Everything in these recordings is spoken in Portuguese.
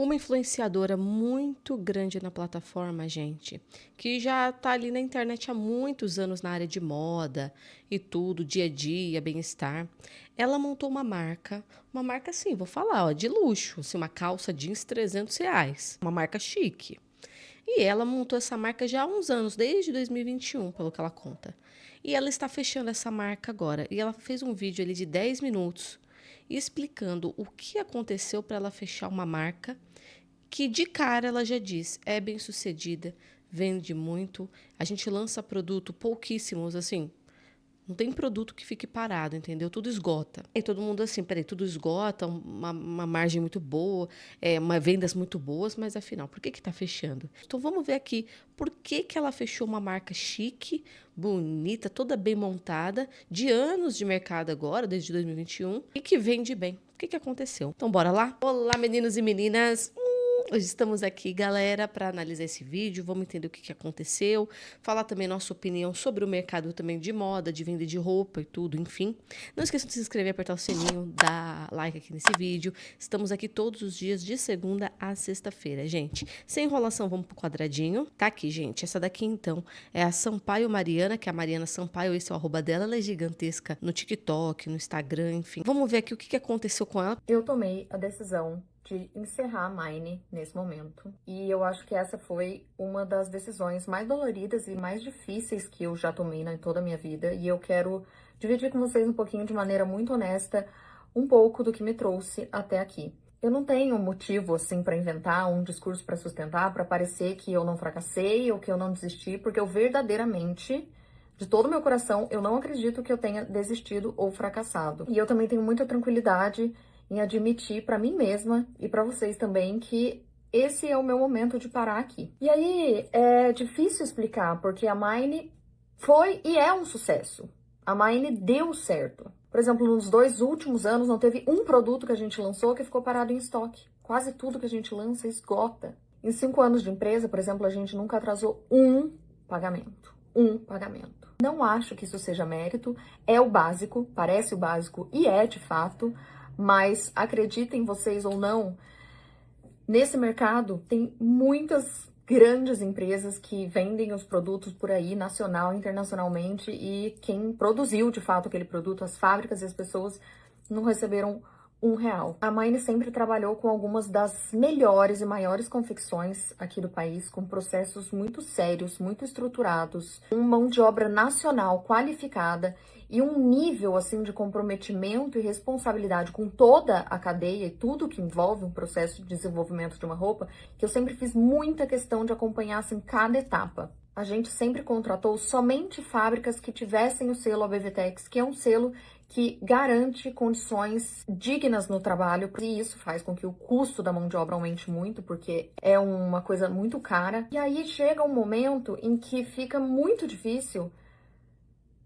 Uma influenciadora muito grande na plataforma, gente, que já tá ali na internet há muitos anos na área de moda e tudo, dia a dia, bem-estar. Ela montou uma marca assim, vou falar, ó, de luxo, assim, uma calça jeans R$ 300, uma marca chique. E ela montou essa marca já há uns anos, desde 2021, pelo que ela conta. E ela está fechando essa marca agora. E ela fez um vídeo ali de 10 minutos explicando o que aconteceu para ela fechar uma marca que de cara ela já diz, é bem sucedida, vende muito, a gente lança produto pouquíssimos, assim, não tem produto que fique parado, entendeu? Tudo esgota. E todo mundo assim, peraí, tudo esgota, uma margem muito boa, vendas muito boas, mas afinal, por que tá fechando? Então vamos ver aqui, por que ela fechou uma marca chique, bonita, toda bem montada, de anos de mercado agora, desde 2021, e que vende bem. O que aconteceu? Então bora lá? Olá, meninos e meninas! Hoje estamos aqui, galera, para analisar esse vídeo, vamos entender o que aconteceu, falar também nossa opinião sobre o mercado também de moda, de venda de roupa e tudo, enfim. Não esqueçam de se inscrever, apertar o sininho, dar like aqui nesse vídeo. Estamos aqui todos os dias, de segunda a sexta-feira, gente. Sem enrolação, vamos pro quadradinho. Tá aqui, gente, essa daqui então é a Sampaio Mariana, que é a Mariana Sampaio, esse é o arroba dela, ela é gigantesca no TikTok, no Instagram, enfim. Vamos ver aqui o que aconteceu com ela. Eu tomei a decisão de encerrar a Mine nesse momento. E eu acho que essa foi uma das decisões mais doloridas e mais difíceis que eu já tomei em toda a minha vida. E eu quero dividir com vocês um pouquinho, de maneira muito honesta, um pouco do que me trouxe até aqui. Eu não tenho motivo, assim, para inventar um discurso para sustentar, para parecer que eu não fracassei ou que eu não desisti, porque eu verdadeiramente, de todo o meu coração, eu não acredito que eu tenha desistido ou fracassado. E eu também tenho muita tranquilidade em admitir para mim mesma e para vocês também que esse é o meu momento de parar aqui. E aí é difícil explicar, porque a Mine foi e é um sucesso. A Mine deu certo. Por exemplo, nos 2 últimos anos não teve um produto que a gente lançou que ficou parado em estoque. Quase tudo que a gente lança esgota. Em 5 anos de empresa, por exemplo, a gente nunca atrasou um pagamento. Um pagamento. Não acho que isso seja mérito, é o básico, parece o básico e é de fato, mas acreditem vocês ou não, nesse mercado tem muitas grandes empresas que vendem os produtos por aí, nacional e internacionalmente, e quem produziu de fato aquele produto, as fábricas e as pessoas, não receberam R$ 1. A Mine sempre trabalhou com algumas das melhores e maiores confecções aqui do país, com processos muito sérios, muito estruturados, uma mão de obra nacional qualificada e um nível assim de comprometimento e responsabilidade com toda a cadeia e tudo que envolve um processo de desenvolvimento de uma roupa, que eu sempre fiz muita questão de acompanhar assim cada etapa. A gente sempre contratou somente fábricas que tivessem o selo ABVTEX, que é um selo que garante condições dignas no trabalho, e isso faz com que o custo da mão de obra aumente muito, porque é uma coisa muito cara. E aí chega um momento em que fica muito difícil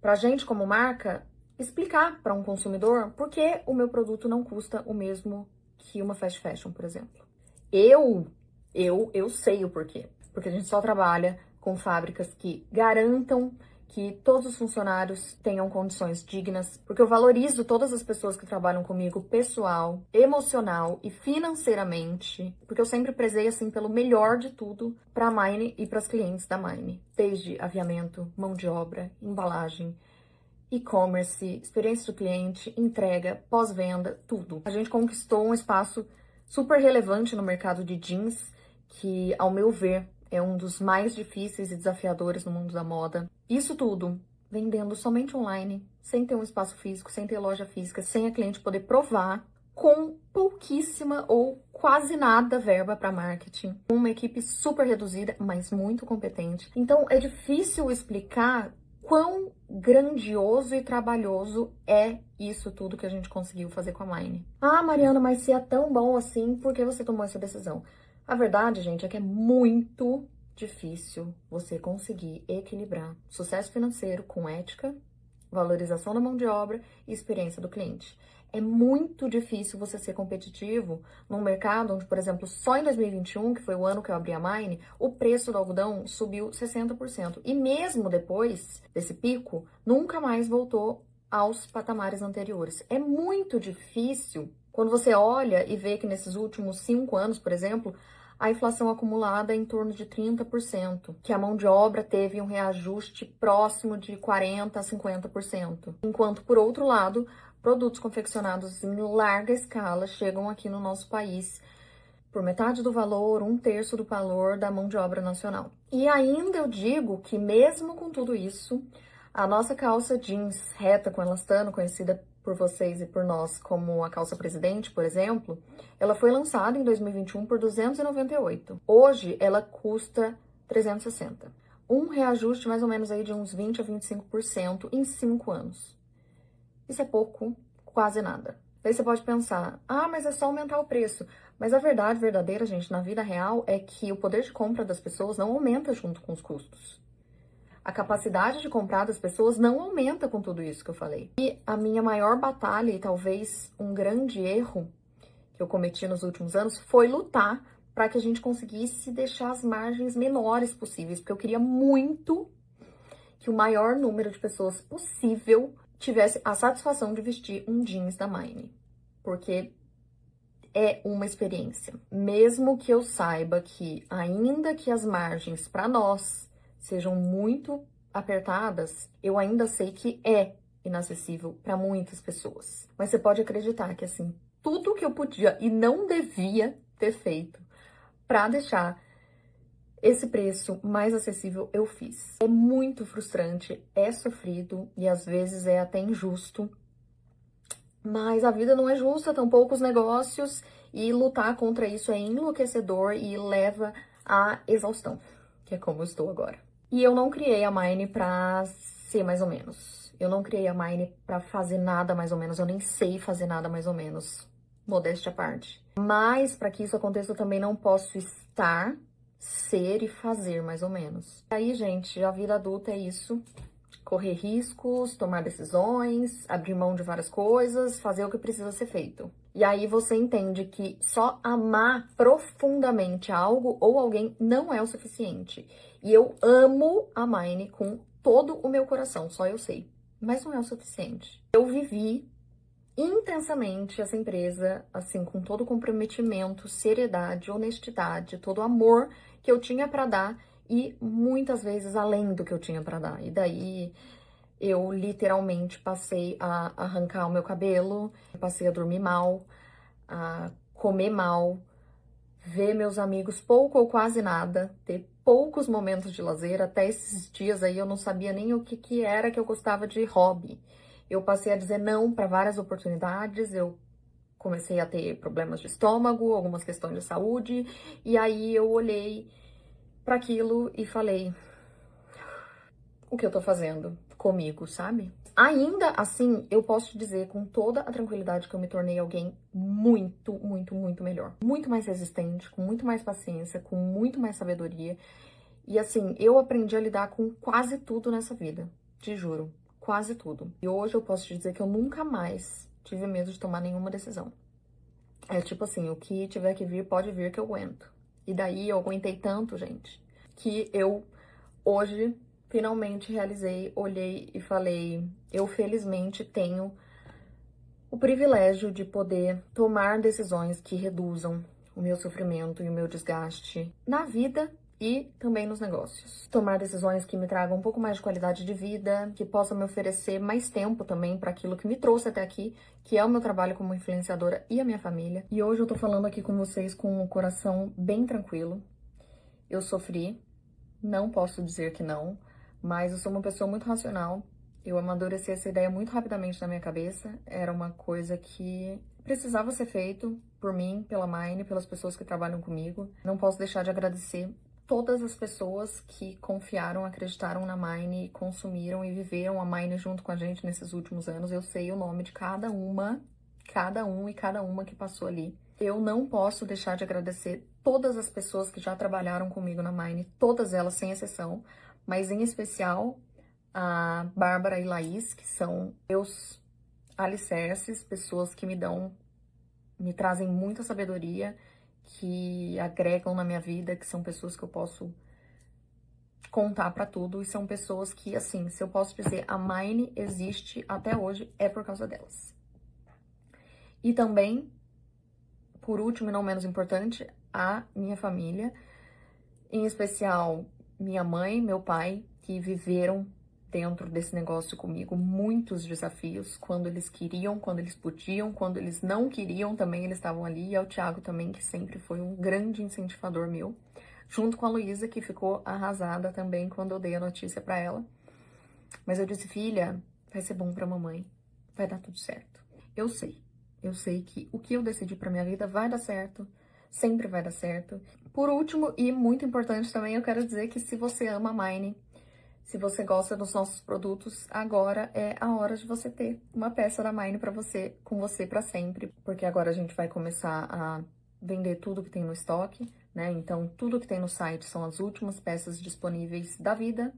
para a gente, como marca, explicar para um consumidor por que o meu produto não custa o mesmo que uma fast fashion, por exemplo. Eu sei o porquê. Porque a gente só trabalha com fábricas que garantam que todos os funcionários tenham condições dignas, porque eu valorizo todas as pessoas que trabalham comigo, pessoal, emocional e financeiramente, porque eu sempre prezei assim pelo melhor de tudo para a Mine e para as clientes da Mine, desde aviamento, mão de obra, embalagem, e-commerce, experiência do cliente, entrega, pós-venda, tudo. A gente conquistou um espaço super relevante no mercado de jeans, que, ao meu ver, é um dos mais difíceis e desafiadores no mundo da moda. Isso tudo vendendo somente online, sem ter um espaço físico, sem ter loja física, sem a cliente poder provar, com pouquíssima ou quase nada verba para marketing. Uma equipe super reduzida, mas muito competente. Então, é difícil explicar quão grandioso e trabalhoso é isso tudo que a gente conseguiu fazer com a Mine. Ah, Mariana, mas se é tão bom assim, por que você tomou essa decisão? A verdade, gente, é que é muito difícil você conseguir equilibrar sucesso financeiro com ética, valorização da mão de obra e experiência do cliente. É muito difícil você ser competitivo num mercado onde, por exemplo, só em 2021, que foi o ano que eu abri a Mine, o preço do algodão subiu 60%. E mesmo depois desse pico, nunca mais voltou aos patamares anteriores. É muito difícil Quando você olha e vê que nesses últimos 5 anos, por exemplo, a inflação acumulada é em torno de 30%, que a mão de obra teve um reajuste próximo de 40% a 50%. Enquanto, por outro lado, produtos confeccionados em larga escala chegam aqui no nosso país por metade do valor, 1/3 do valor da mão de obra nacional. E ainda eu digo que mesmo com tudo isso, a nossa calça jeans reta com elastano, conhecida por vocês e por nós como a calça presidente, por exemplo, ela foi lançada em 2021 por 298. Hoje ela custa 360. Um reajuste mais ou menos aí de uns 20 a 25% em 5 anos. Isso é pouco, quase nada. Daí você pode pensar, mas é só aumentar o preço. Mas a verdade verdadeira, gente, na vida real é que o poder de compra das pessoas não aumenta junto com os custos. A capacidade de comprar das pessoas não aumenta com tudo isso que eu falei. E a minha maior batalha, e talvez um grande erro que eu cometi nos últimos anos, foi lutar para que a gente conseguisse deixar as margens menores possíveis, porque eu queria muito que o maior número de pessoas possível tivesse a satisfação de vestir um jeans da Mine. Porque é uma experiência. Mesmo que eu saiba que, ainda que as margens para nós sejam muito apertadas, eu ainda sei que é inacessível para muitas pessoas. Mas você pode acreditar que, assim, tudo que eu podia e não devia ter feito para deixar esse preço mais acessível, eu fiz. É muito frustrante, é sofrido e às vezes é até injusto. Mas a vida não é justa, tampouco os negócios, e lutar contra isso é enlouquecedor e leva à exaustão, que é como eu estou agora. E eu não criei a Mine pra ser mais ou menos. Eu não criei a Mine pra fazer nada mais ou menos, eu nem sei fazer nada mais ou menos, modéstia à parte. Mas para que isso aconteça, eu também não posso estar, ser e fazer mais ou menos. E aí, gente, a vida adulta é isso. Correr riscos, tomar decisões, abrir mão de várias coisas, fazer o que precisa ser feito. E aí você entende que só amar profundamente algo ou alguém não é o suficiente. E eu amo a Mine com todo o meu coração, só eu sei. Mas não é o suficiente. Eu vivi intensamente essa empresa, assim, com todo o comprometimento, seriedade, honestidade, todo o amor que eu tinha para dar e muitas vezes além do que eu tinha para dar. E daí eu literalmente passei a arrancar o meu cabelo, passei a dormir mal, a comer mal, ver meus amigos pouco ou quase nada, ter poucos momentos de lazer. Até esses dias aí eu não sabia nem o que era que eu gostava de hobby. Eu passei a dizer não para várias oportunidades, eu comecei a ter problemas de estômago, algumas questões de saúde, e aí eu olhei para aquilo e falei, o que eu tô fazendo comigo, sabe? Ainda assim, eu posso te dizer com toda a tranquilidade que eu me tornei alguém muito, muito, muito melhor. Muito mais resistente, com muito mais paciência, com muito mais sabedoria. E assim, eu aprendi a lidar com quase tudo nessa vida, te juro, quase tudo. E hoje eu posso te dizer que eu nunca mais tive medo de tomar nenhuma decisão. É tipo assim, o que tiver que vir, pode vir que eu aguento. E daí eu aguentei tanto, gente, que eu hoje finalmente realizei, olhei e falei, eu felizmente tenho o privilégio de poder tomar decisões que reduzam o meu sofrimento e o meu desgaste na vida e também nos negócios. Tomar decisões que me tragam um pouco mais de qualidade de vida, que possam me oferecer mais tempo também para aquilo que me trouxe até aqui, que é o meu trabalho como influenciadora e a minha família. E hoje eu tô falando aqui com vocês com o coração bem tranquilo. Eu sofri, não posso dizer que não, mas eu sou uma pessoa muito racional. Eu amadureci essa ideia muito rapidamente na minha cabeça. Era uma coisa que precisava ser feito por mim, pela Mine, pelas pessoas que trabalham comigo. Não posso deixar de agradecer todas as pessoas que confiaram, acreditaram na Mine, consumiram e viveram a Mine junto com a gente nesses últimos anos. Eu sei o nome de cada uma, cada um e cada uma que passou ali. Eu não posso deixar de agradecer todas as pessoas que já trabalharam comigo na Mine, todas elas sem exceção, mas em especial a Bárbara e Laís, que são meus alicerces, pessoas que me trazem muita sabedoria, que agregam na minha vida, que são pessoas que eu posso contar pra tudo, e são pessoas que, assim, se eu posso dizer, a Mine existe até hoje, é por causa delas. E também por último e não menos importante, a minha família, em especial minha mãe, meu pai, que viveram dentro desse negócio comigo muitos desafios, quando eles queriam, quando eles podiam, quando eles não queriam também, eles estavam ali, e ao Thiago também, que sempre foi um grande incentivador meu, junto com a Luísa, que ficou arrasada também quando eu dei a notícia pra ela. Mas eu disse, filha, vai ser bom pra mamãe, vai dar tudo certo. Eu sei que o que eu decidi pra minha vida vai dar certo, sempre vai dar certo. Por último, e muito importante também, eu quero dizer que se você ama a Mine, se você gosta dos nossos produtos, agora é a hora de você ter uma peça da Mine para você, com você para sempre, porque agora a gente vai começar a vender tudo que tem no estoque, né? Então, tudo que tem no site são as últimas peças disponíveis da vida.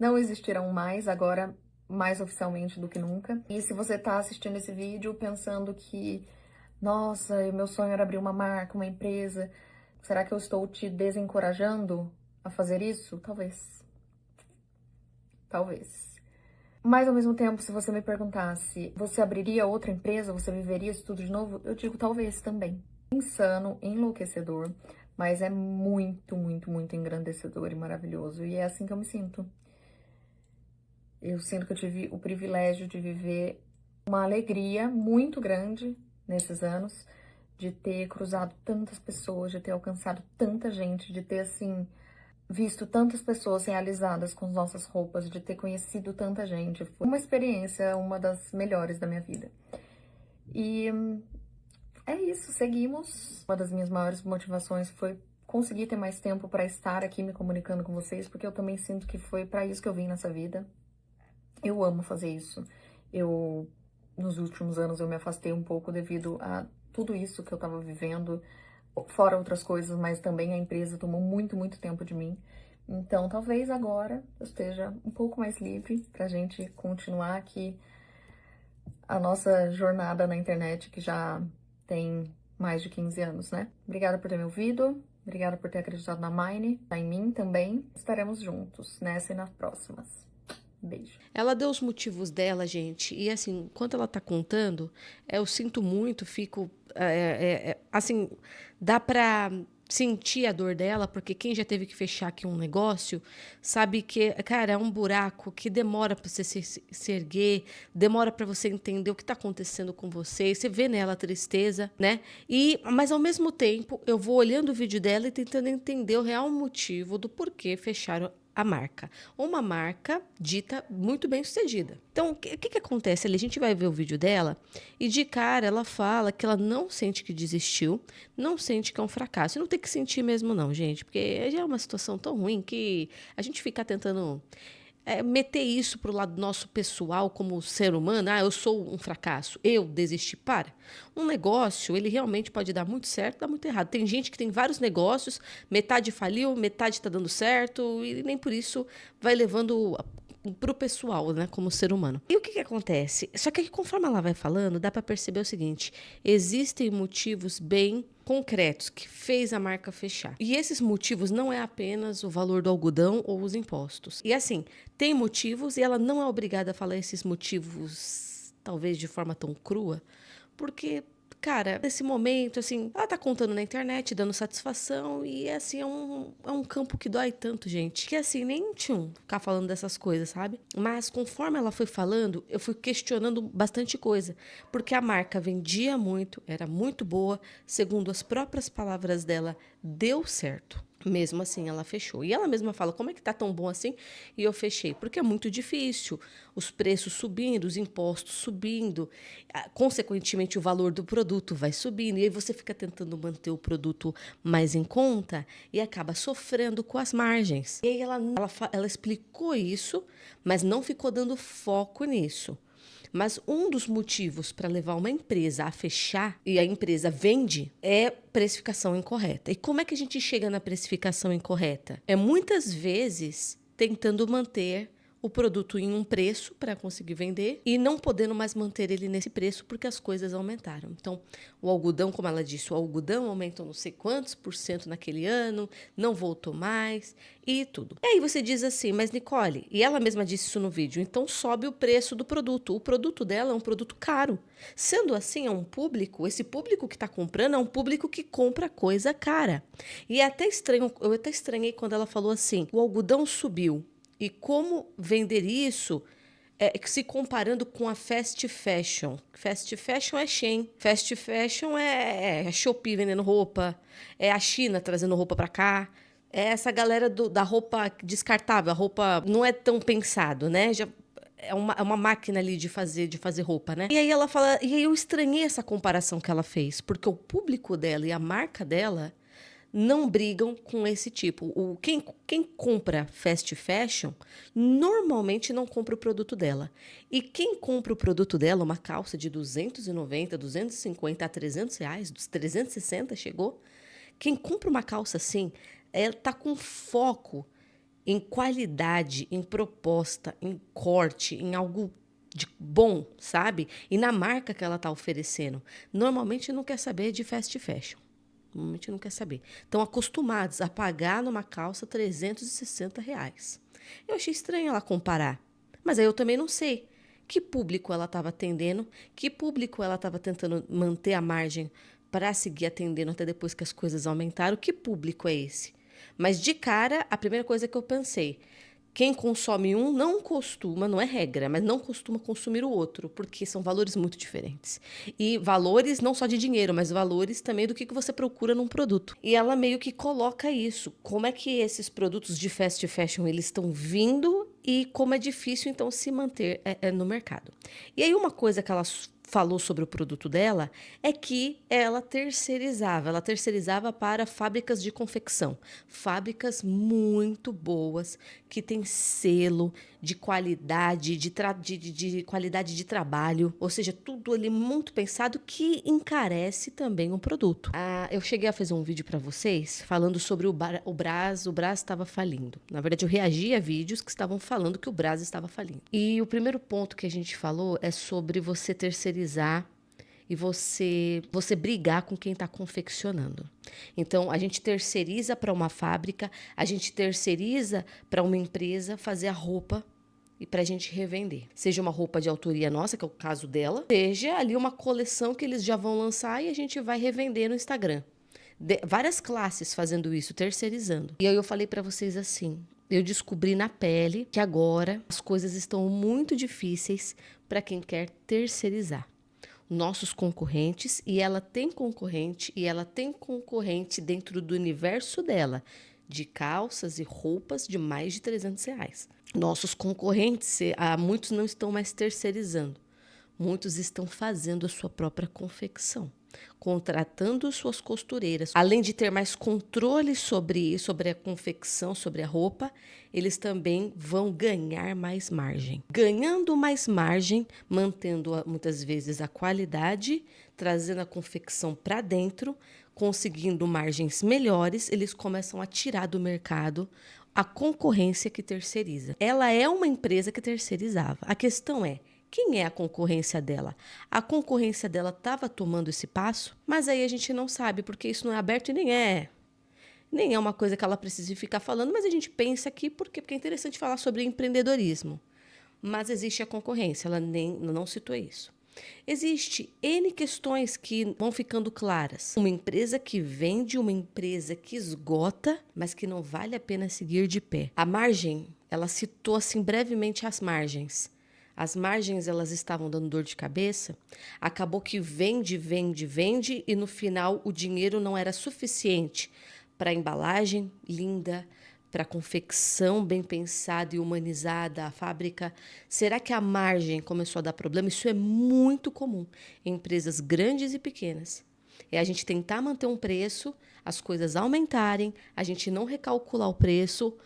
Não existirão mais, agora mais oficialmente do que nunca. E se você tá assistindo esse vídeo pensando que, nossa, o meu sonho era abrir uma marca, uma empresa, será que eu estou te desencorajando a fazer isso? Talvez. Talvez. Mas ao mesmo tempo, se você me perguntasse, você abriria outra empresa, você viveria isso tudo de novo? Eu digo talvez também. Insano, enlouquecedor, mas é muito, muito, muito engrandecedor e maravilhoso. E é assim que eu me sinto. Eu sinto que eu tive o privilégio de viver uma alegria muito grande nesses anos, de ter cruzado tantas pessoas, de ter alcançado tanta gente, de ter, assim, visto tantas pessoas realizadas com as nossas roupas, de ter conhecido tanta gente. Foi uma experiência, uma das melhores da minha vida. E é isso, seguimos. Uma das minhas maiores motivações foi conseguir ter mais tempo para estar aqui me comunicando com vocês, porque eu também sinto que foi para isso que eu vim nessa vida. Eu amo fazer isso. Nos últimos anos, eu me afastei um pouco devido a tudo isso que eu tava vivendo, fora outras coisas, mas também a empresa tomou muito, muito tempo de mim. Então, talvez agora eu esteja um pouco mais livre pra gente continuar aqui a nossa jornada na internet, que já tem mais de 15 anos, né? Obrigada por ter me ouvido, obrigada por ter acreditado na Mine, em mim também. Estaremos juntos nessa e nas próximas. Beijo. Ela deu os motivos dela, gente, e assim, enquanto ela tá contando, eu sinto muito, fico, assim, dá pra sentir a dor dela, porque quem já teve que fechar aqui um negócio, sabe que, cara, é um buraco que demora pra você se erguer, demora pra você entender o que tá acontecendo com você vê nela a tristeza, né? Mas ao mesmo tempo, eu vou olhando o vídeo dela e tentando entender o real motivo do porquê fecharam a marca. Uma marca dita muito bem sucedida. Então, o que acontece ali? A gente vai ver o vídeo dela e de cara ela fala que ela não sente que desistiu, não sente que é um fracasso. E não tem que sentir mesmo não, gente, porque já é uma situação tão ruim que a gente fica tentando meter isso pro lado nosso pessoal como ser humano. Ah, eu sou um fracasso, eu desisti. Para. Um negócio, ele realmente pode dar muito certo, dar muito errado. Tem gente que tem vários negócios, metade faliu, metade está dando certo, e nem por isso vai levando pro pessoal, né, como ser humano. E o que acontece? Só que conforme ela vai falando, dá para perceber o seguinte: existem motivos bem concretos que fez a marca fechar. E esses motivos não é apenas o valor do algodão ou os impostos. E assim, tem motivos e ela não é obrigada a falar esses motivos, talvez de forma tão crua, porque, cara, nesse momento, assim, ela tá contando na internet, dando satisfação, e assim, é um campo que dói tanto, gente, que assim, nem ficar falando dessas coisas, sabe? Mas conforme ela foi falando, eu fui questionando bastante coisa, porque a marca vendia muito, era muito boa, segundo as próprias palavras dela, deu certo. Mesmo assim, ela fechou. E ela mesma fala, como é que tá tão bom assim? E eu fechei. Porque é muito difícil. Os preços subindo, os impostos subindo. Consequentemente, o valor do produto vai subindo. E aí você fica tentando manter o produto mais em conta e acaba sofrendo com as margens. E aí ela explicou isso, mas não ficou dando foco nisso. Mas um dos motivos para levar uma empresa a fechar e a empresa vende é precificação incorreta. E como é que a gente chega na precificação incorreta? É muitas vezes tentando manter o o produto em um preço para conseguir vender e não podendo mais manter ele nesse preço porque as coisas aumentaram. Então, o algodão, como ela disse, o algodão aumentou não sei quantos por cento naquele ano, não voltou mais e tudo. E aí você diz assim, mas Nicole, e ela mesma disse isso no vídeo, então sobe o preço do produto. O produto dela é um produto caro. Sendo assim, é um público, esse público que está comprando é um público que compra coisa cara. E é até estranho, eu até estranhei quando ela falou assim, o algodão subiu. E como vender isso se comparando com a fast fashion. Fast fashion é Shein. Fast fashion é Shopee vendendo roupa. É a China trazendo roupa para cá. É essa galera da roupa descartável. A roupa não é tão pensado, né? Já é uma máquina ali de fazer roupa, né? E aí ela fala... E aí eu estranhei essa comparação que ela fez. Porque o público dela e a marca dela não brigam com esse tipo. Quem compra fast fashion normalmente não compra o produto dela. E quem compra o produto dela, uma calça de 290, 250 a 300 reais, dos 360 chegou, quem compra uma calça assim, ela tá com foco em qualidade, em proposta, em corte, em algo de bom, sabe? E na marca que ela tá oferecendo. Normalmente não quer saber de fast fashion. Normalmente não quer saber. Estão acostumados a pagar numa calça 360 reais. Eu achei estranho ela comparar. Mas aí eu também não sei que público ela estava atendendo, que público ela estava tentando manter a margem para seguir atendendo até depois que as coisas aumentaram. Que público é esse? Mas de cara, a primeira coisa que eu pensei... Quem consome um não costuma, não é regra, mas não costuma consumir o outro, porque são valores muito diferentes. E valores não só de dinheiro, mas valores também do que você procura num produto. E ela meio que coloca isso. Como é que esses produtos de fast fashion eles estão vindo e como é difícil, então, se manter no mercado. E aí uma coisa que ela falou sobre o produto dela é que ela terceirizava para fábricas de confecção, fábricas muito boas, que têm selo de qualidade, de qualidade de trabalho, ou seja, tudo ali muito pensado que encarece também o produto. Eu cheguei a fazer um vídeo para vocês falando sobre o Brás estava falindo. Na verdade, eu reagi a vídeos que estavam falando que o Brás estava falindo. E o primeiro ponto que a gente falou é sobre você terceirizar e você brigar com quem está confeccionando. Então, a gente terceiriza para uma fábrica, a gente terceiriza para uma empresa fazer a roupa e para a gente revender. Seja uma roupa de autoria nossa, que é o caso dela, seja ali uma coleção que eles já vão lançar e a gente vai revender no Instagram. Várias classes fazendo isso, terceirizando. E aí eu falei para vocês assim, eu descobri na pele que agora as coisas estão muito difíceis para quem quer terceirizar. Nossos concorrentes, e ela tem concorrente dentro do universo dela, de calças e roupas de mais de 300 reais. Nossos concorrentes, muitos não estão mais terceirizando, muitos estão fazendo a sua própria confecção, contratando suas costureiras. Além de ter mais controle sobre a confecção, sobre a roupa, eles também vão ganhar mais margem. Ganhando mais margem, mantendo muitas vezes a qualidade, trazendo a confecção para dentro, conseguindo margens melhores, eles começam a tirar do mercado a concorrência que terceiriza. Ela é uma empresa que terceirizava. A questão é, quem é a concorrência dela? A concorrência dela estava tomando esse passo, mas aí a gente não sabe, porque isso não é aberto e nem é uma coisa que ela precise ficar falando, mas a gente pensa aqui porque é interessante falar sobre empreendedorismo. Mas existe a concorrência, ela não citou isso. Existe N questões que vão ficando claras. Uma empresa que vende, uma empresa que esgota, mas que não vale a pena seguir de pé. A margem, ela citou assim brevemente as margens. As margens, elas estavam dando dor de cabeça. Acabou que vende e no final o dinheiro não era suficiente para a embalagem linda, para a confecção bem pensada e humanizada, a fábrica. Será que a margem começou a dar problema? Isso é muito comum em empresas grandes e pequenas. É a gente tentar manter um preço, as coisas aumentarem, a gente não recalcular o preço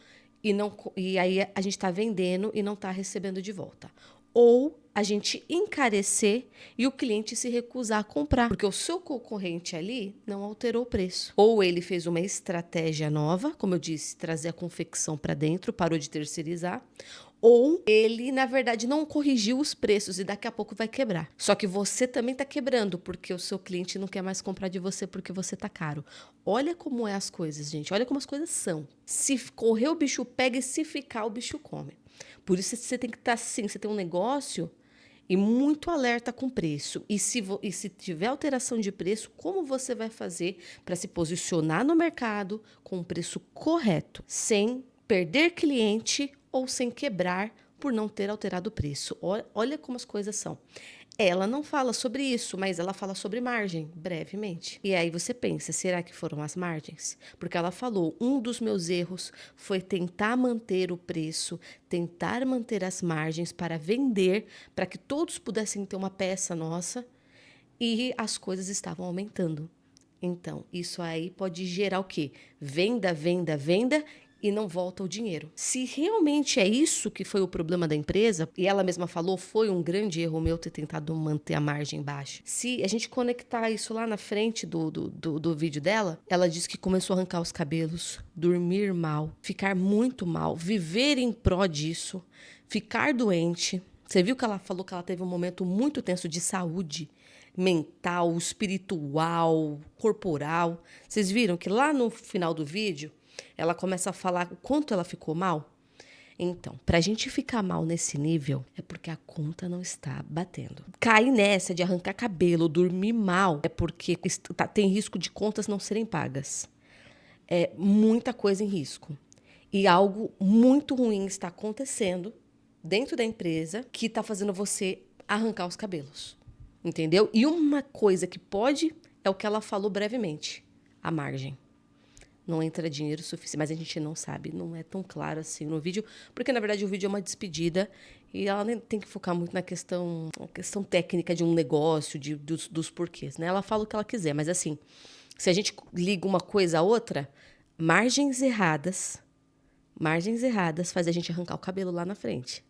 e aí a gente está vendendo e não está recebendo de volta. Ou a gente encarecer e o cliente se recusar a comprar, porque o seu concorrente ali não alterou o preço. Ou ele fez uma estratégia nova, como eu disse, trazer a confecção para dentro, parou de terceirizar, ou ele, na verdade, não corrigiu os preços e daqui a pouco vai quebrar. Só que você também está quebrando, porque o seu cliente não quer mais comprar de você porque você tá caro. Olha como é as coisas, gente. Olha como as coisas são. Se correr, o bicho pega e se ficar, o bicho come. Por isso você tem que estar assim, você tem um negócio e muito alerta com preço. E se tiver alteração de preço, como você vai fazer para se posicionar no mercado com o preço correto, sem perder cliente ou sem quebrar por não ter alterado o preço? Olha como as coisas são. Ela não fala sobre isso, mas ela fala sobre margem, brevemente. E aí você pensa, será que foram as margens? Porque ela falou, um dos meus erros foi tentar manter o preço, tentar manter as margens para vender, para que todos pudessem ter uma peça nossa, e as coisas estavam aumentando. Então, isso aí pode gerar o quê? Venda, venda, venda e não volta o dinheiro. Se realmente é isso que foi o problema da empresa, e ela mesma falou, foi um grande erro meu ter tentado manter a margem baixa. Se a gente conectar isso lá na frente do vídeo dela, ela disse que começou a arrancar os cabelos, dormir mal, ficar muito mal, viver em pró disso, ficar doente. Você viu que ela falou que ela teve um momento muito tenso de saúde mental, espiritual, corporal. Vocês viram que lá no final do vídeo ela começa a falar o quanto ela ficou mal? Então, pra gente ficar mal nesse nível, é porque a conta não está batendo. Cair nessa de arrancar cabelo, dormir mal, é porque tem risco de contas não serem pagas. É muita coisa em risco. E algo muito ruim está acontecendo dentro da empresa que está fazendo você arrancar os cabelos. Entendeu? E uma coisa que pode é o que ela falou brevemente: a margem. Não entra dinheiro suficiente, mas a gente não sabe, não é tão claro assim no vídeo, porque na verdade o vídeo é uma despedida e ela nem tem que focar muito na questão técnica de um negócio, dos porquês, né? Ela fala o que ela quiser, mas assim, se a gente liga uma coisa a outra, margens erradas faz a gente arrancar o cabelo lá na frente,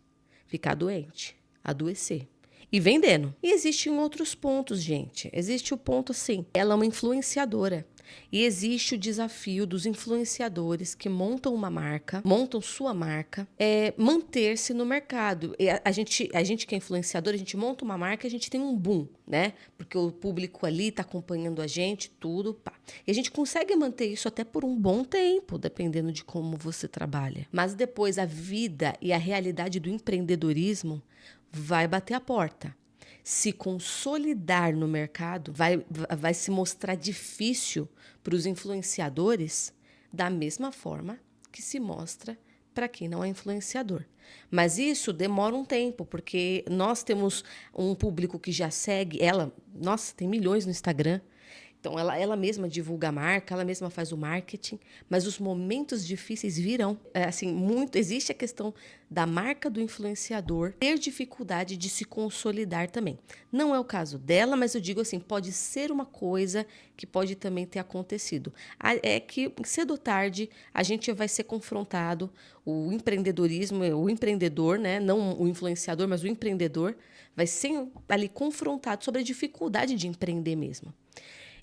ficar doente, adoecer. E vendendo. E existem outros pontos, gente. Existe o ponto assim, ela é uma influenciadora. E existe o desafio dos influenciadores que montam uma marca, montam sua marca, manter-se no mercado. E a gente que é influenciador, a gente monta uma marca e a gente tem um boom, né? Porque o público ali está acompanhando a gente, tudo, pá. E a gente consegue manter isso até por um bom tempo, dependendo de como você trabalha. Mas depois a vida e a realidade do empreendedorismo vai bater a porta. Se consolidar no mercado vai se mostrar difícil para os influenciadores, da mesma forma que se mostra para quem não é influenciador. Mas isso demora um tempo, porque nós temos um público que já segue ela. Nossa, tem milhões no Instagram. Então, ela mesma divulga a marca, ela mesma faz o marketing, mas os momentos difíceis virão. Existe a questão da marca do influenciador ter dificuldade de se consolidar também. Não é o caso dela, mas eu digo assim, pode ser uma coisa que pode também ter acontecido. É que cedo ou tarde a gente vai ser confrontado, o empreendedorismo, o empreendedor, né? Não o influenciador, mas o empreendedor vai ser ali confrontado sobre a dificuldade de empreender mesmo.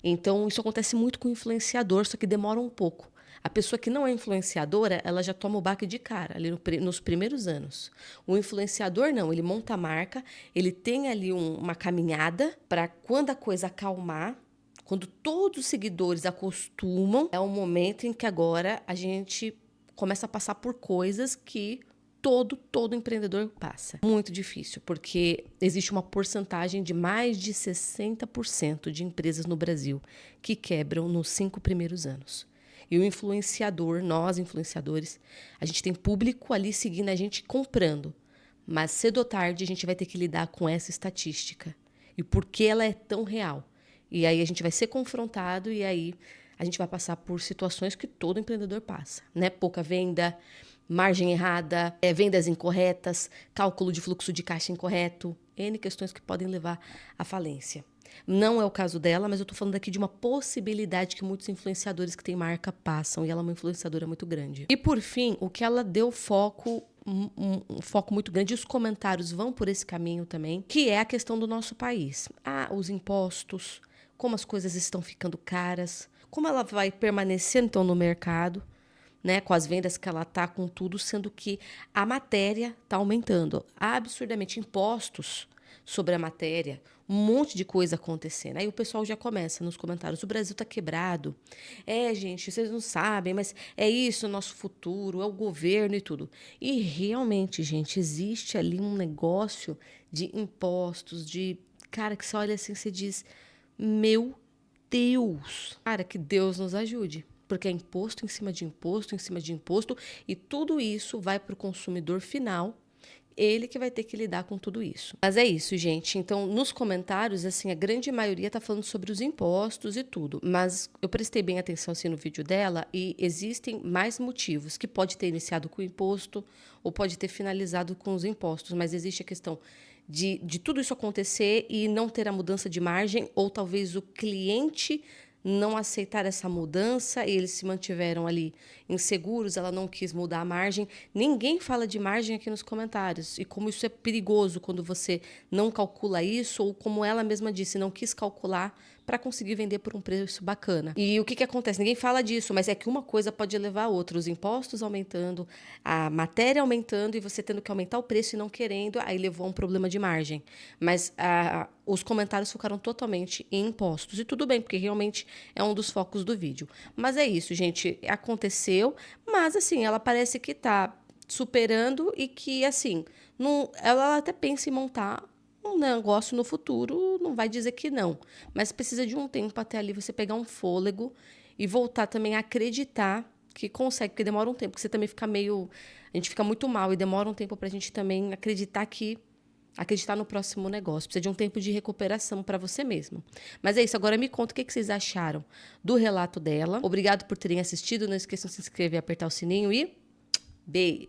Então, isso acontece muito com o influenciador, só que demora um pouco. A pessoa que não é influenciadora, ela já toma o baque de cara, ali nos primeiros anos. O influenciador não, ele monta a marca, ele tem ali uma caminhada para quando a coisa acalmar, quando todos os seguidores acostumam, é o momento em que agora a gente começa a passar por coisas que todo empreendedor passa. Muito difícil, porque existe uma porcentagem de mais de 60% de empresas no Brasil que quebram nos 5 primeiros anos. E o influenciador, nós influenciadores, a gente tem público ali seguindo a gente comprando, mas cedo ou tarde a gente vai ter que lidar com essa estatística. E por que ela é tão real? E aí a gente vai ser confrontado e aí a gente vai passar por situações que todo empreendedor passa, né? Pouca venda, margem errada, vendas incorretas, cálculo de fluxo de caixa incorreto, N questões que podem levar à falência. Não é o caso dela, mas eu estou falando aqui de uma possibilidade que muitos influenciadores que têm marca passam, e ela é uma influenciadora muito grande. E por fim, o que ela deu foco um foco muito grande, e os comentários vão por esse caminho também, que é a questão do nosso país. Os impostos, como as coisas estão ficando caras, como ela vai permanecer então no mercado, né, com as vendas que ela tá com tudo, sendo que a matéria tá aumentando absurdamente, impostos sobre a matéria, um monte de coisa acontecendo. Aí o pessoal já começa nos comentários: o Brasil tá quebrado. Gente, vocês não sabem, mas é isso o nosso futuro, é o governo e tudo. E realmente, gente, existe ali um negócio de impostos, de cara que você olha assim, você diz: meu Deus, cara, que Deus nos ajude. Porque é imposto em cima de imposto, em cima de imposto, e tudo isso vai para o consumidor final, ele que vai ter que lidar com tudo isso. Mas é isso, gente. Então, nos comentários, assim, a grande maioria tá falando sobre os impostos e tudo. Mas eu prestei bem atenção, assim, no vídeo dela, e existem mais motivos, que pode ter iniciado com o imposto ou pode ter finalizado com os impostos. Mas existe a questão de tudo isso acontecer e não ter a mudança de margem, ou talvez o cliente não aceitar essa mudança e eles se mantiveram ali inseguros, ela não quis mudar a margem. Ninguém fala de margem aqui nos comentários e como isso é perigoso quando você não calcula isso, ou como ela mesma disse, não quis calcular para conseguir vender por um preço bacana. E o que acontece? Ninguém fala disso, mas é que uma coisa pode levar a outra. Os impostos aumentando, a matéria aumentando e você tendo que aumentar o preço e não querendo, aí levou a um problema de margem. Mas os comentários focaram totalmente em impostos. E tudo bem, porque realmente é um dos focos do vídeo. Mas é isso, gente. Aconteceu, mas assim, ela parece que tá superando e que, assim, não, ela até pensa em montar um negócio no futuro, não vai dizer que não. Mas precisa de um tempo até ali você pegar um fôlego e voltar também a acreditar que consegue, porque demora um tempo, porque você também fica meio... A gente fica muito mal e demora um tempo pra gente também acreditar no próximo negócio. Precisa de um tempo de recuperação para você mesmo. Mas é isso. Agora me conta o que vocês acharam do relato dela. Obrigado por terem assistido. Não esqueçam de se inscrever, apertar o sininho e beijo!